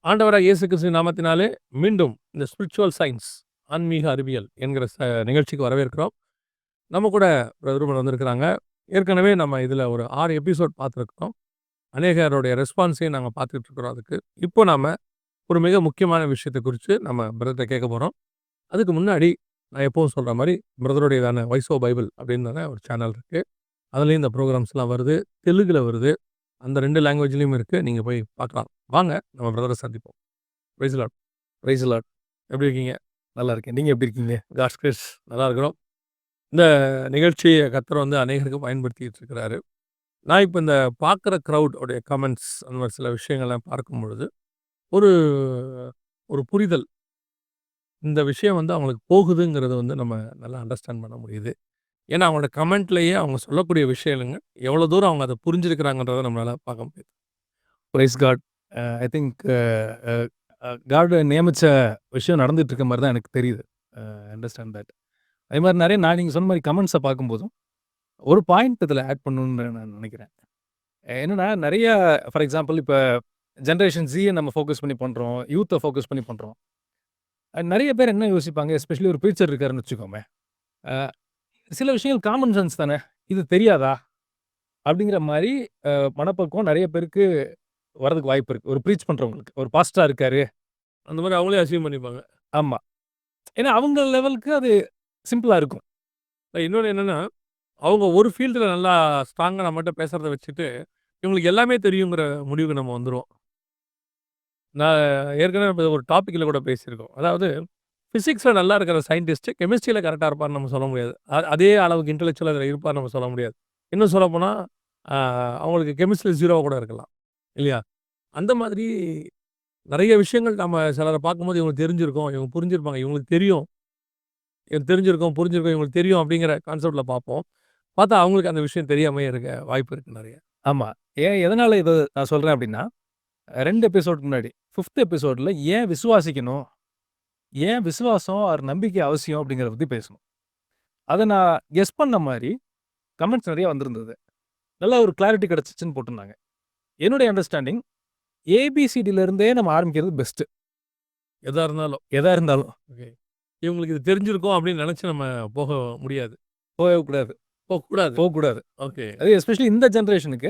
ஆண்டவராகிய இயேசு கிறிஸ்துவின் நாமத்தினாலே மீண்டும் இந்த ஸ்பிரிச்சுவல் சயின்ஸ் ஆன்மீக அறிவியல் என்கிற நிகழ்ச்சிக்கு வரவேற்கிறோம். நம்ம கூட பிரதர் வந்திருக்கிறாங்க. ஏற்கனவே நம்ம இதில் ஒரு 6 எபிசோட் பார்த்துருக்கிறோம். அநேகருடைய ரெஸ்பான்ஸையும் நாங்கள் பார்த்துட்டு இருக்கிறோம். அதுக்கு இப்போ நாம் ஒரு மிக முக்கியமான விஷயத்தை குறித்து நம்ம பிரதர்கிட்ட கேட்க போகிறோம். அதுக்கு முன்னாடி நான் எப்போவும் சொல்கிற மாதிரி பிரதருடையதான வாய்ஸ் ஆஃப் பைபிள் அப்படின்னு ஒரு சேனல் இருக்குது. அதுலேயும் இந்த ப்ரோக்ராம்ஸ்லாம் வருது, தெலுங்கில் வருது, அந்த 2 லாங்குவேஜ்லேயும் இருக்குது. நீங்கள் போய் பார்க்கலாம். வாங்க நம்ம பிரதரை சந்திப்போம். Praise Lord. Praise Lord. எப்படி இருக்கீங்க? நல்லா இருக்கேன். நீங்கள் எப்படி இருக்கீங்க? காட்ஸ் கிரேஸ் நல்லா இருக்கிறோம். இந்த நிகழ்ச்சியை கர்த்தர் அநேகருக்கு பயன்படுத்திட்டு இருக்கிறாரு. நான் இப்போ இந்த பார்க்குற க்ரௌட் உடைய கமெண்ட்ஸ் அந்த மாதிரி சில விஷயங்கள்லாம் பார்க்கும் பொழுது ஒரு ஒரு புரிதல், இந்த விஷயம் அவங்களுக்கு போகுதுங்கிறது நம்ம நல்லா அண்டர்ஸ்டாண்ட் பண்ண முடியுது. ஏன்னா அவங்களோட கமெண்ட்லேயே அவங்க சொல்லக்கூடிய விஷயங்க எவ்வளோ தூரம் அவங்க அதை புரிஞ்சிருக்கிறாங்கன்றதை நம்மளால் பார்க்க முடியுது. Praise God. I think God நியமித்த விஷயம் நடந்துட்டு இருக்க மாதிரி தான் எனக்கு தெரியுது. Understand that. அதே மாதிரி நிறைய நீங்கள் சொன்ன மாதிரி கமெண்ட்ஸை பார்க்கும்போதும் ஒரு பாயிண்ட் இதில் ஆட் பண்ணணுன்னு நான் நினைக்கிறேன். என்னென்னா நிறைய ஃபார் எக்ஸாம்பிள் இப்போ ஜென்ரேஷன் ஜியை நம்ம ஃபோக்கஸ் பண்ணி பண்ணுறோம், யூத்தை ஃபோக்கஸ் பண்ணி பண்ணுறோம். நிறைய பேர் என்ன யோசிப்பாங்க, எஸ்பெஷலி ஒரு டீச்சர் இருக்காருன்னு வச்சுக்கோமே, சில விஷயங்கள் காமன் சென்ஸ் தானே, இது தெரியாதா அப்படிங்கிற மாதிரி மனப்பக்குவம் நிறைய பேருக்கு வரதுக்கு வாய்ப்பு இருக்குது. ஒரு ப்ரீச் பண்ணுறவங்களுக்கு, ஒரு பாஸ்டராக இருக்காரு, அந்த மாதிரி அவங்களே அசீவ் பண்ணிப்பாங்க. ஆமாம். ஏன்னா அவங்க லெவலுக்கு அது சிம்பிளாக இருக்கும். இன்னொன்று என்னென்னா, அவங்க ஒரு ஃபீல்டில் நல்லா ஸ்ட்ராங்காக நம்மகிட்ட பேசுகிறத வச்சுட்டு இவங்களுக்கு எல்லாமே தெரியுங்கிற முடிவுக்கு நம்ம வந்துடுவோம். நான் ஏற்கனவே ஒரு டாப்பிக்கில் கூட பேசியிருக்கோம். அதாவது ஃபிசிக்ஸில் நல்லா இருக்கிற சயின்டிஸ்ட்டு கெமிஸ்ட்ரியில் கரெக்டாக இருப்பார்னு நம்ம சொல்ல முடியாது. அதே அளவுக்கு இன்டெலெக்சுவலாக அதில் இருப்பார்னு நம்ம சொல்ல முடியாது. இன்னும் சொல்லப்போனால் அவங்களுக்கு கெமிஸ்ட்ரி 0 கூட இருக்கலாம் இல்லையா? அந்த மாதிரி நிறைய விஷயங்கள் நம்ம சிலரை பார்க்கும்போது இவங்களுக்கு தெரிஞ்சிருக்கும், இவங்க புரிஞ்சிருப்பாங்க, இவங்களுக்கு தெரியும், தெரிஞ்சிருக்கும், புரிஞ்சிருக்கும், இவங்களுக்கு தெரியும் அப்படிங்கிற கான்செப்டில் பார்ப்போம். பார்த்தா அவங்களுக்கு அந்த விஷயம் தெரியாமல் இருக்க வாய்ப்பு இருக்குது நிறைய. ஆமாம். எதனால் இதை நான் சொல்கிறேன் அப்படின்னா, 2 எபிசோட் முன்னாடி 5th எபிசோடில் ஏன் விசுவாசிக்கணும், ஏன் விசுவாசம் ஒரு நம்பிக்கை அவசியம் அப்படிங்கிறத பற்றி பேசணும். அதை நான் கெஸ் பண்ண மாதிரி கமெண்ட்ஸ் நிறைய வந்திருந்தது. நல்லா ஒரு கிளாரிட்டி கிடச்சிச்சின்னு போட்டிருந்தாங்க. என்னுடைய அண்டர்ஸ்டாண்டிங் ஏபிசிடியிலேருந்தே நம்ம ஆரம்பிக்கிறது பெஸ்ட்டு. எதாக இருந்தாலும் ஓகே. இவங்களுக்கு இது தெரிஞ்சிருக்கும் அப்படின்னு நினச்சி நம்ம போக முடியாது, போகக்கூடாது. ஓகே. அது எஸ்பெஷலி இந்த ஜென்ரேஷனுக்கு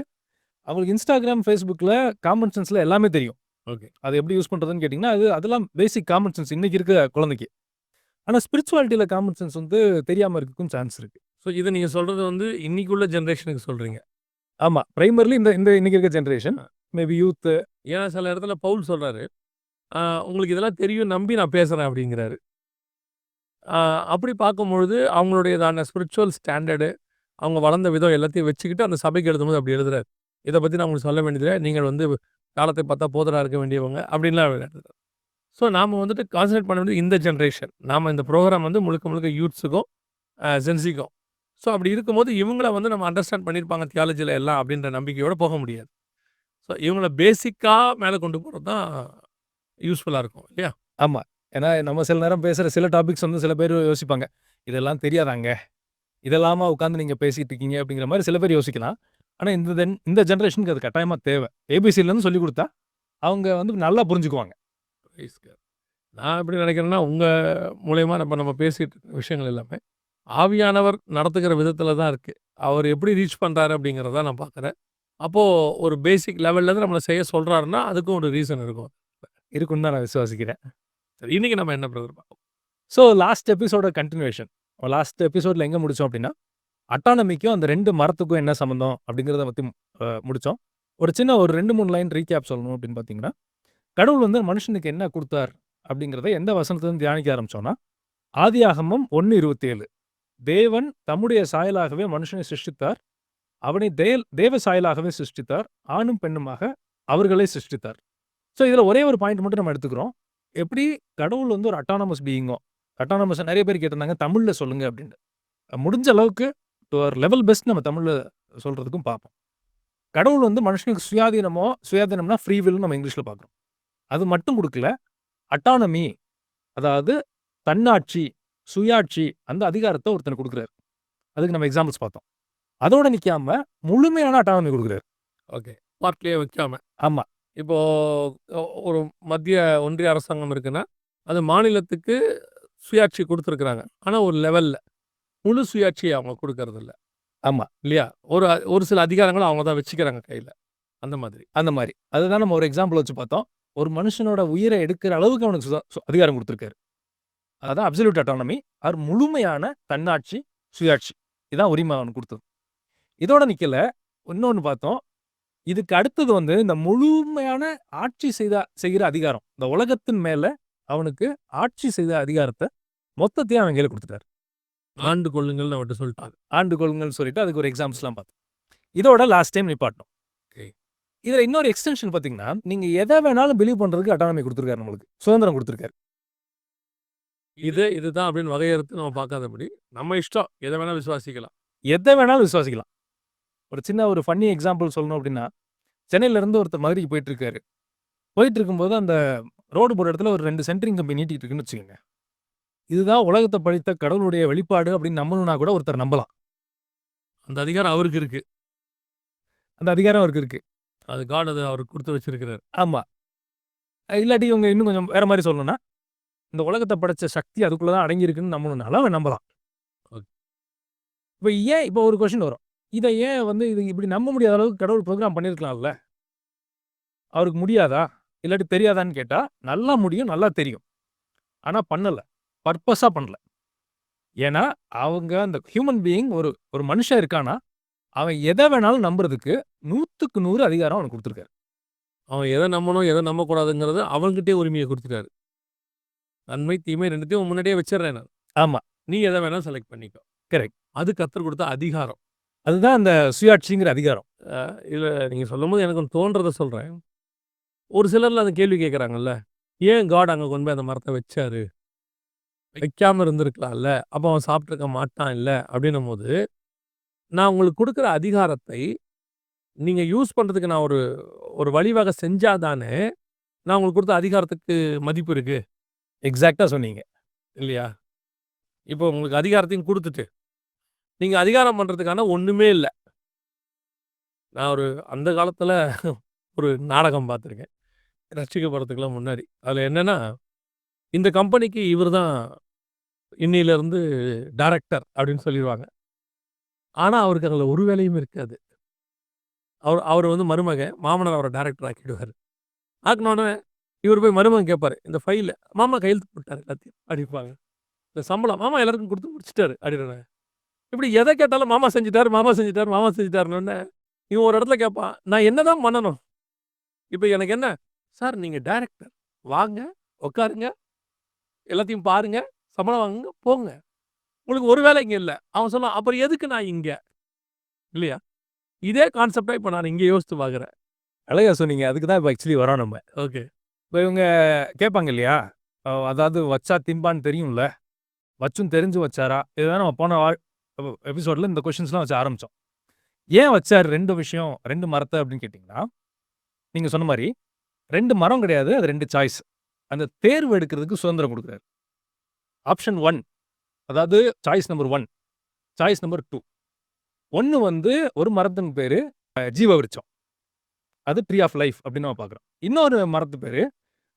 அவங்களுக்கு இன்ஸ்டாகிராம், ஃபேஸ்புக்கில் காமன் சென்ஸில் எல்லாமே தெரியும். ஓகே. அது எப்படி யூஸ் பண்ணுறதுன்னு கேட்டிங்கன்னா, அதெல்லாம் பேசிக் காமன் சென்ஸ் இன்றைக்கி இருக்க குழந்தைக்கு. ஆனால் ஸ்பிரிச்சுவாலிட்டியில் காமன் சென்ஸ் தெரியாமல் இருக்கக்கும் சான்ஸ் இருக்குது. ஸோ இதை நீங்கள் சொல்கிறது இன்னைக்குள்ள ஜென்ரேஷனுக்கு சொல்கிறீங்க. ஆமாம், ப்ரைமர்லி இந்த இன்றைக்கி இருக்க ஜென்ரேஷன், மேபி யூத்து. ஏன்னா சில இடத்துல பவுல் சொல்கிறாரு, உங்களுக்கு இதெல்லாம் தெரியும் நம்பி நான் பேசுகிறேன் அப்படிங்கிறாரு. அப்படி பார்க்கும்பொழுது அவங்களுடையதான ஸ்பிரிச்சுவல் ஸ்டாண்டர்டு, அவங்க வளர்ந்த விதம் எல்லாத்தையும் வச்சுக்கிட்டு அந்த சபைக்கு எழுதும்போது அப்படி எழுதுறாரு. இதை பற்றி நான் உங்களுக்கு சொல்ல வேண்டியதில்லை, நீங்கள் காலத்தை பார்த்தா போதராக இருக்க வேண்டியவங்க அப்படின்லாம் எழுதுறாரு. ஸோ நாம் கான்சன்ட்ரேட் பண்ண வேண்டியது இந்த ஜென்ரேஷன். நாம் இந்த ப்ரோக்ராம் முழுக்க முழுக்க யூத்ஸுக்கும் ஜென்சிக்கும். ஸோ அப்படி இருக்கும்போது இவங்கள நம்ம அண்டர்ஸ்டாண்ட் பண்ணியிருப்பாங்க தியாலஜியில் எல்லாம் அப்படின்ற நம்பிக்கையோடு போக முடியாது. ஸோ இவங்கள பேசிக்காக மேலே கொண்டு போகிறது தான் யூஸ்ஃபுல்லாக இருக்கும் இல்லையா? ஆமாம். ஏன்னா நம்ம சில நேரம் பேசுகிற சில டாபிக்ஸ் சில பேர் யோசிப்பாங்க, இதெல்லாம் தெரியாதாங்க, இதெல்லாமா உட்காந்து நீங்கள் பேசிகிட்டு இருக்கீங்க அப்படிங்கிற மாதிரி சில பேர் யோசிக்கலாம். ஆனால் இந்த ஜென்ரேஷனுக்கு அது கட்டாயமாக தேவை. ஏபிசிலேருந்து சொல்லி கொடுத்தா அவங்க நல்லா புரிஞ்சுக்குவாங்க. நான் எப்படி நினைக்கிறேன்னா, உங்கள் மூலயமா நம்ம பேசிகிட்டு இருக்க விஷயங்கள் எல்லாமே ஆவியானவர் நடத்துகிற விதத்தில் தான் இருக்குது. அவர் எப்படி ரீச் பண்ணுறாரு அப்படிங்கிறத நான் பார்க்குறேன். அப்போது ஒரு பேசிக் லெவல்லேருந்து நம்மளை செய்ய சொல்கிறாருன்னா அதுக்கும் ஒரு ரீசன் இருக்குன்னு தான் நான் விசுவாசிக்கிறேன். சரி, இன்றைக்கி நம்ம என்ன பிரதர் பார்ப்போம்? ஸோ லாஸ்ட் எபிசோட கண்டினியூஷன். லாஸ்ட் எபிசோடில் எங்கே முடித்தோம் அப்படின்னா, அட்டானமிக்கும் அந்த 2 மரத்துக்கும் என்ன சம்மந்தம் அப்படிங்கிறத பற்றி முடித்தோம். ஒரு சின்ன ஒரு 2-3 லைன் ரீகேப் சொல்லணும் அப்படின்னு பார்த்தீங்கன்னா, கடவுள் மனுஷனுக்கு என்ன கொடுத்தார் அப்படிங்கிறத எந்த வசனத்துலேருந்து தியானிக்க ஆரம்பித்தோன்னா, ஆதியாகமம் 1:27. தேவன் தம்முடைய சாயலாகவே மனுஷனை சிருஷ்டித்தார், அவனை தேவ சாயலாகவே சிருஷ்டித்தார், ஆணும் பெண்ணுமாக அவர்களை சிருஷ்டித்தார். ஸோ இதில் ஒரே ஒரு பாயிண்ட் மட்டும் நம்ம எடுத்துக்கிறோம். எப்படி கடவுள் ஒரு அட்டானமஸ் பீயிங்கோ, அட்டானமஸ் நிறைய பேர் கேட்டிருந்தாங்க, தமிழில் சொல்லுங்க அப்படின்ட்டு. முடிஞ்ச அளவுக்கு டு அவர் லெவல் பெஸ்ட் நம்ம தமிழில் சொல்கிறதுக்கும் பார்ப்போம். கடவுள் மனுஷனுக்கு சுயாதீனம்னா ஃப்ரீ வில் நம்ம இங்கிலீஷில் பார்க்குறோம். அது மட்டும் கொடுக்கல, அட்டானமி, அதாவது தன்னாட்சி, சுயாட்சி, அந்த அதிகாரத்தை ஒருத்தனுக்கு கொடுக்குறாரு. அதுக்கு நம்ம எக்ஸாம்பிள்ஸ் பார்த்தோம். அதோட நிற்காம முழுமையான அட்டானமி கொடுக்குறாரு. ஓகே, பார்ட்லேயே வைக்காம. ஆமாம். இப்போ ஒரு மத்திய ஒன்றிய அரசாங்கம் இருக்குன்னா, அது மாநிலத்துக்கு சுயாட்சி குடுத்துருக்காங்க. ஆனா ஒரு லெவல்ல. முழு சுயாட்சிய அவங்க குடுக்கறதில்ல. ஆமா. இல்லையா? ஒரு ஒரு சில அதிகாரங்கள அவங்க தான் வச்சுக்கிறாங்க கையில. அந்த மாதிரி. அந்த மாரி. அதுதான் நம்ம ஒரு எக்ஸாம்பிள் வச்சு பார்த்தோம். ஒரு மனுஷனோட உயிர எடுக்கிற அளவுக்கு அவனுக்கு அதிகாரம் குடுத்திருக்காரு. அதான் அப்சல்யூட் அட்டானமி ஆர் முழுமையான தன்னாட்சி, சுயாட்சி. இதான் உரிமை அவனுக்கு குடுத்தது. இதோட நிக்கல. இன்னொன்னு பார்த்தோம். இதுக்கு அடுத்தது வந்து இந்த முழுமையான ஆட்சி செய்கிற அதிகாரம். இந்த உலகத்தின் மேல அவனுக்கு ஆட்சி செய்த அதிகாரத்த மொத்தத்தையும் அவன் கையில குடுத்துட்டாரு. ஆண்டு கொள்ளுங்கள்னு அவர்ட்ட சொல்ட்டாங்க. ஆண்டு கொள்ளுங்கள்னு சொல்லிட்டு அதுக்கு ஒரு எக்ஸாம்பிள்ஸ்லாம் பார்த்தோம். இதோட லாஸ்ட் டைம் நிப்பாட்டணும். ஓகே. இதுல இன்னொரு எக்ஸ்டென்ஷன் பார்த்தீங்கன்னா, நீங்க எத வேணாலும் பிலீவ் பண்றதுக்கு அட்டானமி குடுத்திருக்காரு நம்மளுக்கு. சுதந்திரம் குடுத்திருக்காரு. இதுதான் அப்படின்னு வகையறுத்து நம்ம பார்க்காதபடி, நம்ம இஷ்டம். எத வேணா விசுவாசிக்கலாம். எத வேணாலும் விசுவாசிக்கலாம். ஒரு சின்ன ஒரு ஃபன்னி எக்ஸாம்பிள் சொல்லணும் அப்டின்னா, சென்னையில இருந்து ஒருத்தர் மதுரைக்கு போயிட்டு இருக்காரு. போயிட்டு இருக்கும்போது அந்த ரோடு போற இடத்துல ஒரு 2 சென்டரிங் கம்பி நீட்டிட்டு இருக்குன்னு வச்சுக்கங்க. இதுதான் உலகத்த படைத்த கடவுளுடைய வெளிப்பாடு அப்படின்னு நம்பணும்னா கூட ஒருத்தர் நம்பலாம். அந்த அதிகாரம் அவருக்கு இருக்கு. அந்த அதிகாரம் அவருக்கு இருக்கு. அது காட் அது அவருக்கு குடுத்து வச்சிருக்கிறாரு. ஆமா. இல்லாட்டி இவங்க இன்னும் கொஞ்சம் வேற மாரி சொல்லணும்னா, இந்த உலகத்த படைச்ச சக்தி அதுக்குள்ள தான் அடங்கி இருக்குன்னு நம்பணும்னாலும் அவன் நம்பலாம். ஓகே. இப்ப ஒரு கொஸ்டின் வரும். இத ஏன் வந்து இது இப்படி நம்ப முடியாத அளவுக்கு கடவுள் புரோகிராம் பண்ணியிருக்கலாம்ல? அவருக்கு முடியாதா? இல்லாட்டி தெரியாதான்னு கேட்டா, நல்லா முடியும், நல்லா தெரியும். ஆனா பண்ணல. பர்ப்பஸா பண்ணல. ஏன்னா, அவங்க அந்த ஹியூமன் பீயிங் ஒரு மனுஷன் இருக்கான்னா, அவன் எத வேணாலும் நம்புறதுக்கு 100க்கு 100 அதிகாரம் அவனுக்கு குடுத்திருக்காரு. அவன் எத நம்பணும், எத நம்பக்கூடாதுங்கிறது அவன்கிட்டயே உரிமைய குடுத்துட்டாரு. நன்மை, தீமை 2த்தையும் முன்னாடியே வச்சுர்றேன் நான். ஆமா. நீ எத வேணாலும் செலக்ட் பண்ணிக்கோ. கரெக்ட். அது கர்த்தர் குடுத்த அதிகாரம். அதுதான் அந்த சுயாட்சிங்கிற அதிகாரம். இதுல நீங்க சொல்லும்போது எனக்கு ஒண்ணு தோன்றத சொல்றேன். ஒரு சிலர்லாம் அந்த கேள்வி கேட்கறாங்கல்ல. ஏன் காட் அங்க கொண்டு போய் அந்த மரத்த வச்சாரு? வைக்காம இருந்திருக்கலாம்ல. அப்ப அவன் சாப்பிட்டுருக்க மாட்டான் இல்ல அப்படின்னும்போது, நான் உங்களுக்கு குடுக்குற அதிகாரத்தை நீங்க யூஸ் பண்றதுக்கு நான் ஒரு ஒரு வழிவகை செஞ்சா தானே, நான் உங்களுக்கு குடுத்த அதிகாரத்துக்கு மதிப்பு இருக்கு. எக்ஸாக்ட்டா சொன்னீங்க. இல்லையா? இப்போ உங்களுக்கு அதிகாரத்தையும் குடுத்துட்டு, நீங்க அதிகாரம் பண்றதுக்கான ஒண்ணுமே இல்ல. நான் அந்த காலத்துல ஒரு நாடகம் பார்த்துருக்கேன். ரட்சிக்கப்படுறதுக்குலாம் முன்னாடி. அதுல என்னன்னா, இந்த கம்பெனிக்கு இவரு தான் இன்னையிலிருந்து டைரக்டர் அப்படின்னு சொல்லிருவாங்க. ஆனா, அவருக்கு அதுல ஒரு வேலையும் இருக்காது. அவரு வந்து மருமகன். மாமனார் அவர டைரக்டர் ஆக்கிடுவாரு. ஆக்குனோனே, இவரு போய் மருமகன் கேட்பாரு. இந்த ஃபைல மாமா கையெழுத்து போட்டாரு எல்லாத்தையும் அப்படிம்பாங்க. இந்த சம்பளம் மாமா எல்லாருக்கும் குடுத்து முடிச்சுட்டாரு அப்படின்னுவாங்க. இப்படி எத கேட்டாலும் மாமா செஞ்சுட்டாரு, மாமா செஞ்சுட்டாரு, மாமா செஞ்சுட்டாருன்னோனே, இவன் ஒரு இடத்துல கேட்பான். நான் என்னதான் பண்ணணும்? இப்ப எனக்கு என்ன? சார் நீங்க டைரக்டர். வாங்க, உட்காருங்க, எல்லாத்தையும் பாருங்க, சம்பளம் வாங்குங்க, போங்க. உங்களுக்கு ஒரு வேலை இங்க இல்ல. அவன் சொல்லுவான், அப்புறம் எதுக்கு நான் இங்க? இல்லையா? இதே கான்செப்ட்ட இப்ப நான் இங்க யோசிச்சு பார்க்குறேன். அழகா சொன்னீங்க. அதுக்கு தான் இப்ப ஆக்சுவலி வரோம் நம்ம. ஓகே. இப்ப இவங்க கேட்பாங்க இல்லையா? அதாவது வச்சா திம்பான்னு தெரியும்ல. வச்சும் தெரிஞ்சு வச்சாரா? இதுதான் நம்ம போன எபிசோட்ல இந்த கொஸ்டின்ஸ்லாம் வச்சு ஆரம்பிச்சோம். ஏன் வச்சாரு 2 விஷயம், 2 மரத்த அப்படின்னு கேட்டீங்கன்னா, நீங்க சொன்ன மாரி 2 மரம் கிடையாது. அது 2 சாய்ஸ். அந்த தேர்வு எடுக்கிறதுக்கு சுதந்திரம் குடுக்குறாரு. ஆப்ஷன் 1 அதாவது சாய்ஸ் நம்பர் 1, சாய்ஸ் நம்பர் 2. 1 வந்து ஒரு மரத்தின் பேரு ஜீவ விருட்சம். அது ட்ரீ ஆஃப் லைஃப் அப்படின்னு நம்ம பார்க்குறோம். இன்னொரு மரத்து பேரு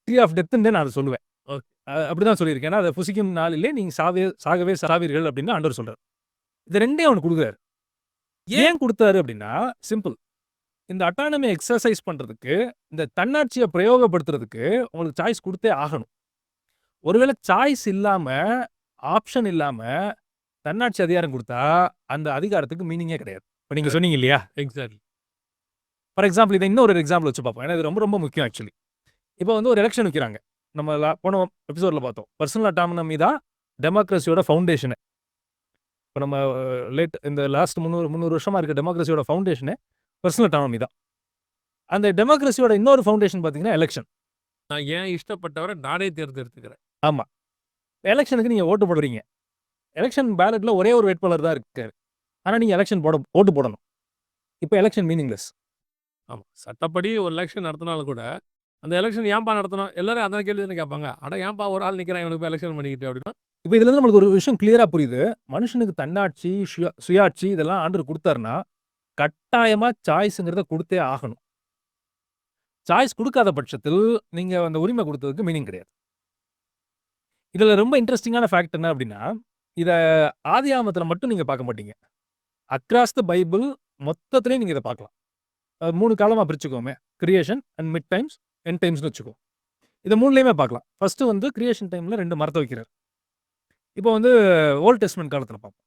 ட்ரீ ஆஃப் டெத்துன்னு நான் அத சொல்லுவேன். ஓகே. அப்படிதான் சொல்லியிருக்கேன். ஏன்னா, அத புசிக்கும் நாளிலே நீங்க சாகவே சாவீர்கள் அப்படின்னு ஆண்டவர் சொல்றாரு. இது 2யும் அவனுக்கு குடுக்குறாரு. ஏன் குடுத்தாரு அப்படின்னா, சிம்பிள். இந்த அட்டானமி எக்ஸர்சைஸ் பண்றதுக்கு, இந்த தன்னாட்சிய பிரயோகப்படுத்துறதுக்கு உங்களுக்கு சாய்ஸ் குடுத்தே ஆகணும். ஒருவேளை சாய்ஸ் இல்லாம, ஆப்ஷன் இல்லாம தன்னாட்சி அதிகாரம் குடுத்தா, அந்த அதிகாரத்துக்கு மீனிங்கே கிடையாது. இப்ப நீங்க சொன்னீங்க இல்லையா? எக்ஸாக்ட்லி. ஃபார் எக்ஸாம்பிள் இத இன்னொரு எக்ஸாம்பிள் வச்சு பார்ப்போம். ஏன்னா இது ரொம்ப ரொம்ப முக்கியம் ஆக்சுவலி. இப்ப வந்து ஒரு எலக்ஷன் வைக்கிறாங்க. நம்ம போன எபிசோட்ல பார்த்தோம். பர்சனல் அட்டானமி தான் டெமோக்ரஸியோட ஃபவுண்டேஷனே. இப்ப நம்ம இந்த லாஸ்ட் 300 வருஷமா இருக்க டெமோக்ரஸியோட ஃபவுண்டேஷனே பர்சனல் அட்டானமி தான். அந்த டெமோக்ரஸியோட இன்னொரு ஃபவுண்டேஷன் பார்த்தீங்கன்னா எலக்ஷன். நான் ஏன் இஷ்டப்பட்டவர நானே தேர்ந்தெடுத்துக்கிறேன். ஆமா. எலக்ஷனுக்கு நீங்க ஓட்டு போடுறீங்க. எலக்ஷன் பேலட்ல ஒரே ஒரு வேட்பாளர் தான் இருக்காரு. ஆனா நீங்க ஓட்டு போடணும். இப்ப எலக்ஷன் மீனிங்லெஸ். ஆமா. சட்டப்படி ஒரு எலக்ஷன் நடத்தினாலும் கூட, அந்த எலக்ஷன் ஏன்பா நடத்தணும்? எல்லாரும் அதான் கேள்வி தானே கேட்பாங்க. அட ஏன்பா ஒரு ஆள் நிக்கிறான் இவனுக்கு போய் எலக்ஷன் பண்ணிக்கிட்டு அப்படின்னா, இப்ப இதுல இருந்து நம்மளுக்கு ஒரு விஷயம் கிளியரா புரியுது. மனுஷனுக்கு தன்னாட்சி, சுயாட்சி இதெல்லாம் ஆண்டவர் குடுத்தாருன்னா, கட்டாயமா சாய்ஸ்ங்கிறத குடுத்தே ஆகணும். சாய்ஸ் குடுக்காத பட்சத்தில், நீங்க அந்த உரிமை குடுத்ததுக்கு மீனிங் கிடையாது. இதுல ரொம்ப இன்ட்ரஸ்டிங்கான ஃபேக்ட் என்ன அப்டின்னா, இத ஆதியாகமத்துல மட்டும் நீங்க பார்க்க மாட்டீங்க. அக்ராஸ் த பைபிள் மொத்தத்திலயும் நீங்க இத பார்க்கலாம். 3 காலமா பிரிச்சுக்கோமே. Creation and mid times, end டைம்ஸ்னு வச்சுக்குவோம். இத 3லயுமே பார்க்கலாம். ஃபர்ஸ்ட் வந்து கிரியேஷன் டைம்ல 2 மரத்த வைக்கிறார். இப்போ வந்து ஓல்ட் டெஸ்டமென்ட் காலத்துல பார்ப்போம்.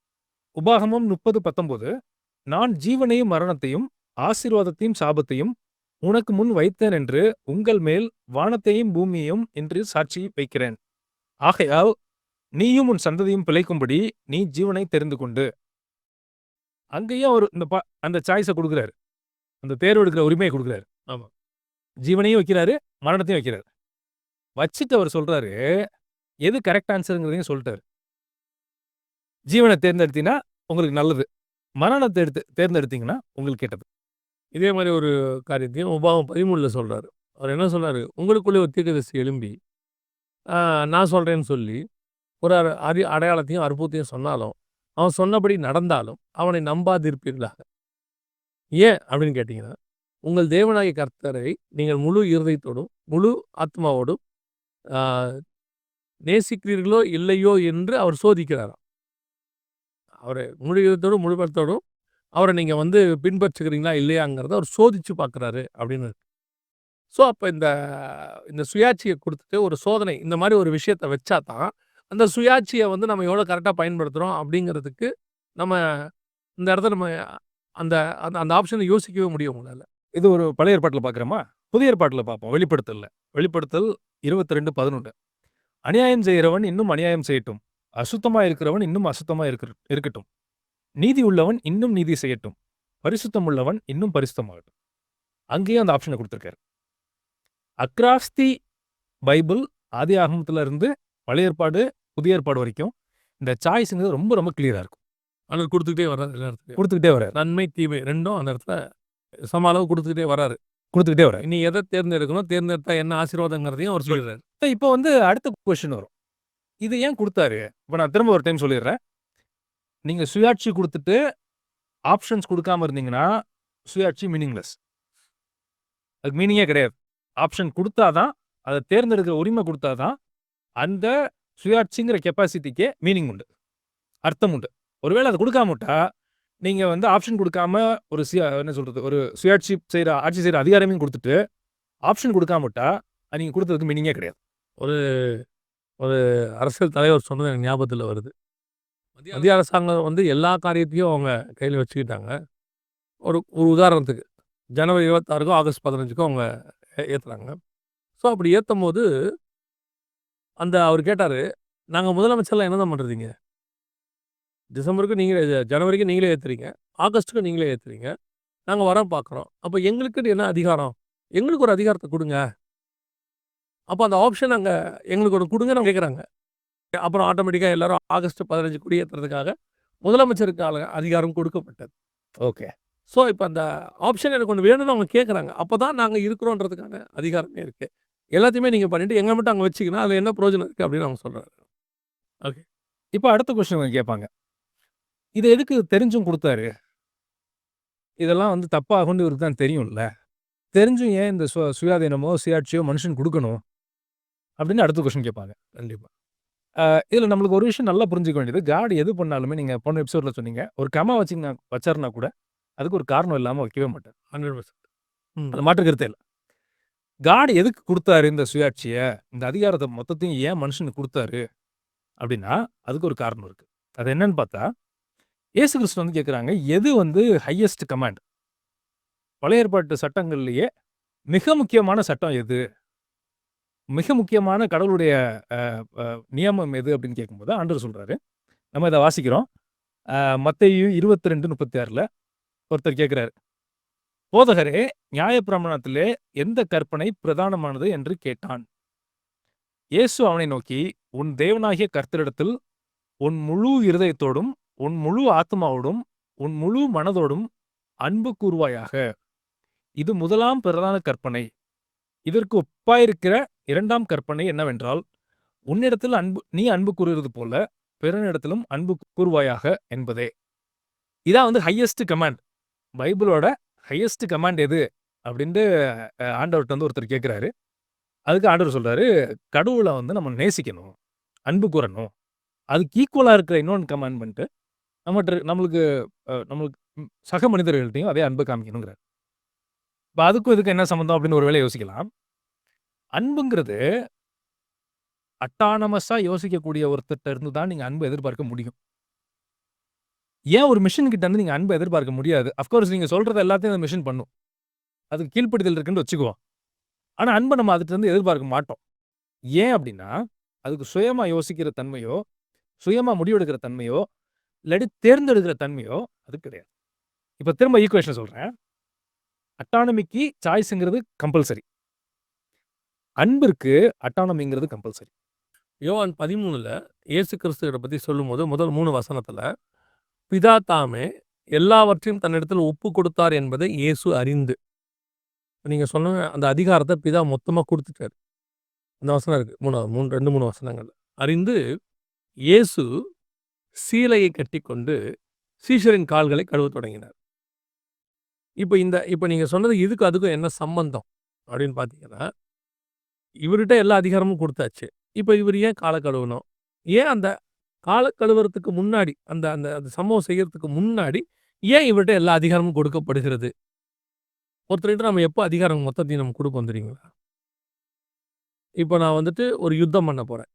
உபாகமம் 30:19 நான் ஜீவனையும் மரணத்தையும், ஆசீர்வாதத்தையும் சாபத்தையும் உனக்கு முன் வைத்தேன் என்று உங்கள் மேல் வானத்தையும் பூமியையும் என்று சாட்சி வைக்கிறேன். ஆகையால் நீயும் உன் சந்ததியும் பிழைக்கும்படி நீ ஜீவனை தெரிந்து கொண்டு. அங்கேயும் அவரு அந்த சாய்ஸ குடுக்குறாரு. அந்த தேர்வெடுக்கிற உரிமைய குடுக்குறாரு. ஆமா. ஜீவனையும் வைக்கிறாரு, மரணத்தையும் வைக்கிறாரு. வச்சுட்டு அவர் சொல்றாரு, எது கரெக்ட் ஆன்ஸர்ங்கிறதையும் சொல்ட்டாரு. ஜீவன தேர்ந்தெடுத்தீங்கன்னா உங்களுக்கு நல்லது. மரணத்த தேர்ந்தெடுத்தீங்கன்னா உங்களுக்கு கெட்டது. இதே மாரி ஒரு காரியத்தையும் உபாகமம் 13ல சொல்றாரு. அவர் என்ன சொல்றாரு, உங்களுக்குள்ளே ஒரு தீர்க்கதரிசி எழும்பி, நான் சொல்றேன்னு சொல்லி, ஒரு அடையாளத்தையும், அற்புதத்தையும் சொன்னாலும், அவன் சொன்னபடி நடந்தாலும், அவனை நம்பாதிருப்பீர்களாக. ஏன் அப்படின்னு கேட்டீங்கன்னா, உங்கள் தேவனாகிய கர்த்தரை நீங்கள் முழு இருதயத்தோடும், முழு ஆத்மாவோடும் ஆ நேசிக்கிறீர்களோ இல்லையோ என்று அவர் சோதிக்கிறாராம். அவர முழு இதயத்தோடும், முழு பலத்தோடும் அவர நீங்க வந்து பின்பற்றுகிறீங்களா இல்லையாங்கிறத அவர் சோதிச்சு பார்க்குறாரு அப்படின்னு இருக்கு. ஸோ அப்ப இந்த சுயாட்சிய குடுத்துட்டு ஒரு சோதனை இந்த மாரி ஒரு விஷயத்த வச்சா தான், அந்த சுயாட்சிய வந்து நம்ம எவ்வளோ கரெக்ட்டா பயன்படுத்துறோம் அப்படிங்கிறதுக்கு நம்ம இந்த இடத்துல நம்ம அந்த அந்த அந்த ஆப்ஷன யோசிக்கவே முடியும் உங்களால. இது ஒரு பழைய ஏற்பாட்டுல பார்க்கிறோமா? புதிய ஏற்பாட்டுல பார்ப்போம். வெளிப்படுத்தல்ல. வெளிப்படுத்தல் 22:11 அநியாயம் செய்கிறவன் இன்னும் அநியாயம் செய்யட்டும். அசுத்தமா இருக்கிறவன் இன்னும் அசுத்தமா இருக்கட்டும். நீதி உள்ளவன் இன்னும் நீதி செய்யட்டும். பரிசுத்தம் உள்ளவன் இன்னும் பரிசுத்தமாகட்டும். அங்கேயும் அந்த ஆப்ஷன குடுத்திருக்காரு. அக்ராஸ் தி பைபிள் ஆதியாகமத்துல இருந்து பழைய ஏற்பாடு, புதிய ஏற்பாடு வரைக்கும் இந்த சாய்ஸ்ங்கிறது ரொம்ப ரொம்ப கிளியரா இருக்கும். ஆனா குடுத்துக்கிட்டே வர்றாரு எல்லா இடத்துலயும். குடுத்துக்கிட்டே வர்றாரு. நன்மை, தீமை 2ம் அந்த இடத்துல சம அளவு குடுத்துக்கிட்டே வர்றாரு. குடுத்துக்கிட்டே வர்றாரு. நீ எத தேர்ந்தெடுக்கணும், தேர்ந்தெடுத்தா என்ன ஆசீர்வாதங்கிறதையும் அவர் சொல்லிடுறாரு. இப்போ வந்து அடுத்த கொஸ்டின் வரும். இது ஏன் குடுத்தாரு? இப்ப நான் திரும்ப ஒரு டைம் சொல்லிடுறேன். நீங்க சுயாட்சி குடுத்துட்டு, ஆப்ஷன்ஸ் குடுக்காம இருந்தீங்கன்னா, சுயாட்சி மீனிங்லெஸ். அதுக்கு மீனிங்கே கிடையாது. ஆப்ஷன் குடுத்தா தான், அத தேர்ந்தெடுக்கிற உரிமை குடுத்தா தான், அந்த சுயாட்சிங்கிற கெப்பாசிட்டிக்கே மீனிங் உண்டு. அர்த்தம் உண்டு. ஒருவேள அத குடுக்காம விட்டா, நீங்க வந்து ஆப்ஷன் குடுக்காம ஒரு என்ன சொல்றது? ஒரு சுயாட்சி ஆட்சி செய்ற அதிகாரமையும் குடுத்துட்டு, ஆப்ஷன் குடுக்காம விட்டா, அது நீங்க குடுத்ததுக்கு மீனிங்கே கிடையாது. ஒரு ஒரு அரசியல் தலைவர் சொன்னது எனக்கு ஞாபகத்துல வருது. மத்திய அரசாங்கம் வந்து எல்லா காரியத்தையும் அவங்க கையில வச்சுக்கிட்டாங்க. ஒரு ஒரு உதாரணத்துக்கு ஜனவரி 26க்கும், ஆகஸ்ட் 15க்கும் அவங்க ஏத்துறாங்க. ஸோ அப்படி ஏத்தும்போது, அவரு கேட்டாரு, "நாங்க முதலமைச்சர்லாம் என்னதான் பண்றதுங்க? டிசம்பருக்கு நீங்களே ஜனவரிக்கு நீங்களே ஏத்துறீங்க. ஆகஸ்ட்டுக்கு நீங்களே ஏத்துறீங்க. நாங்க வரோம் பார்க்குறோம். அப்ப எங்களுக்குன்னு என்ன அதிகாரம்? எங்களுக்கு ஒரு அதிகாரத்த குடுங்க. அப்ப அந்த ஆப்ஷன் அங்க எங்களுக்கு ஒண்ணு குடுங்கன்னு கேட்குறாங்க." அப்புறம் ஆட்டோமேட்டிக்கா எல்லாரும் ஆகஸ்ட் 15 கொடியேத்துறதுக்காக முதலமைச்சருக்கு அதிகாரம் கொடுக்கப்பட்டது. ஓகே. ஸோ இப்ப அந்த ஆப்ஷன் எனக்கு ஒண்ணு வேணும்னு அவங்க கேட்குறாங்க. அப்பதான் நாங்க இருக்கிறோன்றதுக்கான அதிகாரமே இருக்கு. எல்லாத்தையுமே நீங்க பண்ணிட்டு எங்கள மட்டும் அங்க வச்சுக்கினா அதுல என்ன பிரயோஜனம் இருக்கு அப்படின்னு அவங்க சொல்றாரு. ஓகே. இப்ப அடுத்த கொஸ்டின் இவங்க கேட்பாங்க. இத எதுக்கு தெரிஞ்சும் குடுத்தாரு? இதெல்லாம் வந்து தப்பாகும்னு இவருக்கு தான் தெரியும்ல. தெரிஞ்சும் ஏன் இந்த சுயாதீனமோ, சுயாட்சியோ மனுஷனுக்கு குடுக்கணும்? அப்படின்னு அடுத்த கொஸ்டின் கேட்பாங்க. கண்டிப்பா. இதுல நம்மளுக்கு ஒரு விஷயம் நல்லா புரிஞ்சுக்க வேண்டியது, காட் எது பண்ணாலுமே நீங்க போன எபிசோட்ல சொன்னீங்க. ஒரு கமா வச்சாருன்னா கூட, அதுக்கு ஒரு காரணம் இல்லாம வைக்கவே மாட்டார். 100%. அதுல மாற்று கருத்தே இல்ல. காட் எதுக்கு குடுத்தாரு இந்த சுயாட்சிய? இந்த அதிகாரத்த மொத்தத்தையும் ஏன் மனுஷனுக்கு குடுத்தாரு? அப்படின்னா, அதுக்கு ஒரு காரணம் இருக்கு. அது என்னன்னு பார்த்தா, இயேசு கிறிஸ்து வந்து கேட்குறாங்க, எது வந்து ஹையஸ்ட் கமாண்ட்? பழைய ஏற்பாட்டு சட்டங்கள்லயே மிக முக்கியமான சட்டம் எது? மிக முக்கியமான கடவுளுடைய நியமம் எது அப்படின்னு கேட்கும்போது ஆண்டவர் சொல்றாரு. நம்ம இத வாசிக்கிறோம். மத்தேயு 22:36ல ஒருத்தர் கேட்கிறாரு. போதகரே, நியாயப்பிரமாணத்திலே எந்த கற்பனை பிரதானமானது என்று கேட்டான். இயேசு அவனை நோக்கி, உன் தேவனாகிய கர்த்தரிடத்தில் உன் முழு இருதயத்தோடும், உன் முழு ஆத்மாவோடும், உன் முழு மனதோடும் அன்பு கூர்வாயாக. இது முதலாம் பிரதான கற்பனை. இதற்கு ஒப்பாயிருக்கிற 2ஆம் கற்பனை என்னவென்றால், உன்னிடத்தில் நீ அன்பு கூறுகிறது போல பிறனிடத்திலும் அன்பு கூர்வாயாக என்பதே. இதான் வந்து ஹையஸ்ட் கமாண்ட். பைபிளோட ஹையஸ்ட் கமாண்ட் எது அப்படின்ட்டு ஆண்டவர்ட்ட வந்து ஒருத்தர் கேட்குறாரு. அதுக்கு ஆண்டவர் சொல்றாரு, கடவுள வந்து நம்ம நேசிக்கணும். அன்பு கூரணும். அதுக்கு ஈக்குவலா இருக்கிற இன்னொன்னு கமாண்ட்மென்ட் நம்மளுக்கு நம்மளுக்கு சக மனிதர்கள்ட்டயும் அதே அன்பு காமிக்கணுங்கிறாரு. இப்ப அதுக்கும் இதுக்கும் என்ன சம்மந்தம் அப்படின்னு ஒரு வேளை யோசிக்கலாம். அன்புங்கிறது அட்டானமஸா யோசிக்கக்கூடிய ஒருத்தர்ட்ட இருந்து தான் நீங்க அன்பு எதிர்பார்க்க முடியும். ஏன் ஒரு மெஷின் கிட்ட இருந்து நீங்க அன்ப எதிர்பார்க்க முடியாது? அஃப்கோர்ஸ் நீங்க சொல்றது எல்லாத்தையும் அந்த மெஷின் பண்ணும். அதுக்கு கீழ்ப்படிதல் இருக்குன்னு வச்சுக்குவோம். ஆனா அன்ப நம்ம அதுட்டருந்து எதிர்பார்க்க மாட்டோம். ஏன் அப்படின்னா, அதுக்கு சுயமா யோசிக்கிற தன்மையோ, சுயமா முடிவெடுக்கிற தன்மையோ, இல்லாட்டி தேர்ந்தெடுக்கிற தன்மையோ அது கிடையாது. இப்ப திரும்ப ஈக்குவேஷன் சொல்றேன். அட்டானமிக்கு சாய்ஸ்ங்கிறது கம்பல்சரி. அன்பிற்கு அட்டானமிங்கிறது கம்பல்சரி. யோவான் 13ல இயேசு கிறிஸ்துவ பத்தி சொல்லும்போது முதல் 3 வசனத்துல, பிதா தாமே எல்லாவற்றையும் தன்னிடத்தில் ஒப்புக் கொடுத்தார் என்பதை இயேசு அறிந்து. நீங்க சொன்ன அந்த அதிகாரத்த பிதா மொத்தமா குடுத்துட்டாரு. அந்த வசனம் இருக்கு. 2, 3 வசனங்கள்ல. அறிந்து இயேசு சீலையை கட்டிக்கொண்டு சீஷரின் கால்களை கழுவத் தொடங்கினார். இப்ப நீங்க சொன்னது இதுக்கும் அதுக்கும் என்ன சம்பந்தம்? அப்படின்னு பார்த்தீங்கன்னா, இவர்ட்ட எல்லா அதிகாரமும் குடுத்தாச்சு. இப்ப இவரு ஏன் கால கழுவணும்? ஏன் அந்த கால கழுவுறதுக்கு முன்னாடி, அந்த அந்த அந்த சம்பவம் செய்யறதுக்கு முன்னாடி, ஏன் இவர்ட்ட எல்லா அதிகாரமும் கொடுக்கப்படுகிறது? ஒருத்தர்கிட்ட நம்ம எப்போ அதிகாரம் மொத்தத்தையும் நம்ம குடுப்போம் தெரியுங்களா? இப்ப நான் வந்துட்டு ஒரு யுத்தம் பண்ண போறேன்.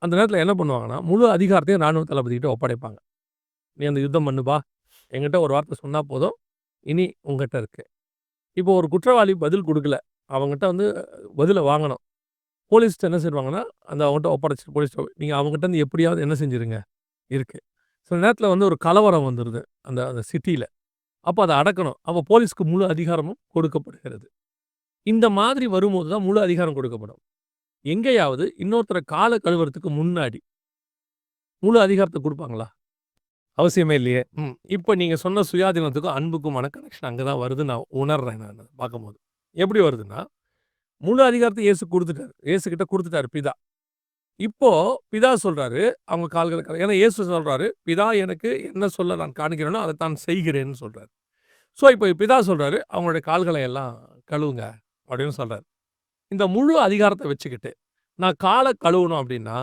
அந்த நேரத்துல என்ன பண்ணுவாங்கன்னா, முழு அதிகாரத்தையும் ராணுவ தளபதிகிட்ட ஒப்படைப்பாங்க. "நீ அந்த யுத்தம் பண்ணுப்பா. என்கிட்ட ஒரு வார்த்தை சொன்னா போதும். இனி உன்கிட்ட இருக்கு." இப்போ ஒரு குற்றவாளி பதில் குடுக்கல. அவன்கிட்ட வந்து பதில வாங்கணும். போலீஸ்ட்ட என்ன செய்வாங்கன்னா, அந்த அவன்கிட்ட ஒப்படைச்சுட்டு போலீஸ்ட்ட நீங்க அவங்ககிட்ட இருந்து எப்படியாவது என்ன செஞ்சுருங்க, இருக்கு. சில நேரத்துல வந்து ஒரு கலவரம் வந்துருது, அந்த அந்த சிட்டில. அப்ப அத அடக்கணும். அப்ப போலீஸ்க்கு முழு அதிகாரமும் கொடுக்கப்படுகிறது. இந்த மாதிரி வரும்போது தான் முழு அதிகாரம் கொடுக்கப்படும். எங்கேயாவது இன்னொருத்தர கால கழுவுறதுக்கு முன்னாடி, முழு அதிகாரத்த குடுப்பாங்களா? அவசியமே இல்லையே! இப்ப நீங்க சொன்ன சுயாதீனத்துக்கும், அன்புக்குமான கனெக்ஷன் அங்க தான் வருதுன்னு நான் உணர்றேன் நானு பார்க்கும்போது. எப்படி வருதுன்னா, முழு அதிகாரத்த இயேசு குடுத்துட்டாரு. இயேசு கிட்ட குடுத்துட்டாரு பிதா. இப்போ பிதா சொல்றாரு, அவங்க கால்கள ஏன்னா இயேசு சொல்றாரு, "பிதா எனக்கு என்ன சொல்ல நான் காண்கிறேனோ, அத தான் செய்கிறேன்னு" சொல்றாரு. ஸோ, இப்போ பிதா சொல்றாரு, "அவங்களுடைய கால்களை எல்லாம் கழுவுங்க" அப்படின்னு சொல்றாரு. இந்த முழு அதிகாரத்த வச்சுக்கிட்டு, நான் கால கழுவணும் அப்படின்னா,